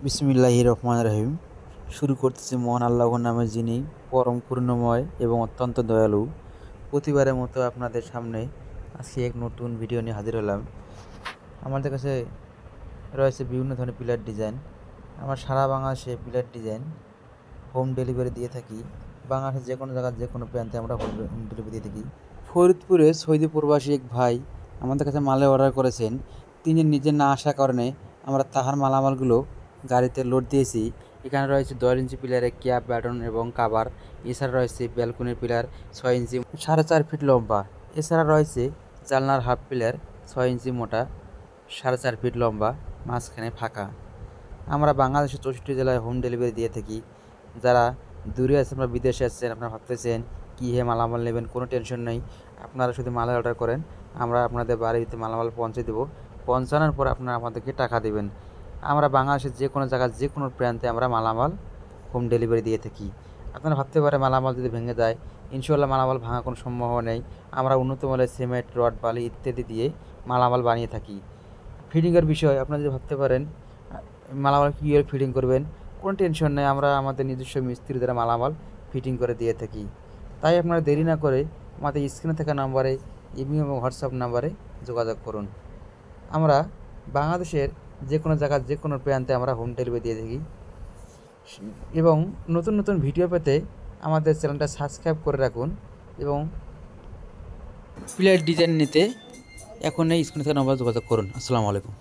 বিসমিল্লাহির রহমানির রহিম। শুরু করতেছি মহান আল্লাহর নামে, যিনি পরম করুণাময় এবং অত্যন্ত দয়ালু। প্রতিবারের মতো আপনাদের সামনে আজকে এক নতুন ভিডিও নিয়ে হাজির হলাম। আমাদের কাছে রয়েছে বিভিন্ন ধরনের পিলার ডিজাইন। আমরা সারা বাংলাদেশে পিলার ডিজাইন হোম ডেলিভারি দিয়ে থাকি। বাংলাদেশের যে কোনো জায়গার যে কোনো প্রান্তে আমরা হোম ডেলিভারি দিয়ে থাকি। ফরিদপুরে সৌদি প্রবাসী এক ভাই আমাদের কাছে মালের অর্ডার করেছেন। তিনি নিজে না আসার কারণে আমরা তাহার মালামালগুলো গাড়িতে লোড দিয়েছি। এখানে রয়েছে 10 ইঞ্চি পিলারের ক্যাপ, ব্যাটন এবং কাভার। এছাড়া রয়েছে ব্যালকনির পিলার 6 ইঞ্চি 4.5 ফিট লম্বা। এছাড়া রয়েছে জানলার হাফ পিলার 6 ইঞ্চি মোটা, 4.5 ফিট লম্বা, মাঝখানে ফাঁকা। আমরা বাংলাদেশের 64 জেলায় হোম ডেলিভারি দিয়ে থাকি। যারা দূরে আছেন বা বিদেশে আছেন, আপনারা ভাবতেছেন কী হে মালামাল নেবেন, কোনো টেনশন নেই। আপনারা শুধু মালের অর্ডার করেন, আমরা আপনাদের বাড়িতে মালামাল পৌঁছে দেবো। পৌঁছানোর পর আপনারা আমাদেরকে টাকা দেবেন। আমরা বাংলাদেশের যে কোনো জায়গায় যে কোনো প্রান্তে আমরা মালামাল হোম ডেলিভারি দিয়ে থাকি। আপনারা ভাবতে পারেন মালামাল যদি ভেঙে যায়, ইনশাল্লাহ মালামাল ভাঙার কোনো সম্ভাবনা নেই। আমরা উন্নত মানের সিমেন্ট, রড, বালি ইত্যাদি দিয়ে মালামাল বানিয়ে থাকি। ফিটিংয়ের বিষয় আপনারা যদি ভাবতে পারেন মালামাল কীভাবে ফিটিং করবেন, কোনো টেনশন নেই। আমরা আমাদের নিজস্ব মিস্ত্রি দ্বারা মালামাল ফিটিং করে দিয়ে থাকি। তাই আপনারা দেরি না করে আমাদের স্ক্রিনে থাকা নাম্বারে, ইমেল এবং হোয়াটসঅ্যাপ নাম্বারে যোগাযোগ করুন। আমরা বাংলাদেশের যে কোনো জায়গার যে কোনো প্রান্তে আমরা হোম ডেলিভারি দিয়ে থাকি। এবং নতুন নতুন ভিডিও পেতে আমাদের চ্যানেলটা সাবস্ক্রাইব করে রাখুন। এবং পিলার ডিজাইন নিতে এখন এই স্ক্রিনে থাকা নাম্বারে যোগাযোগ করুন। আসসালামু আলাইকুম।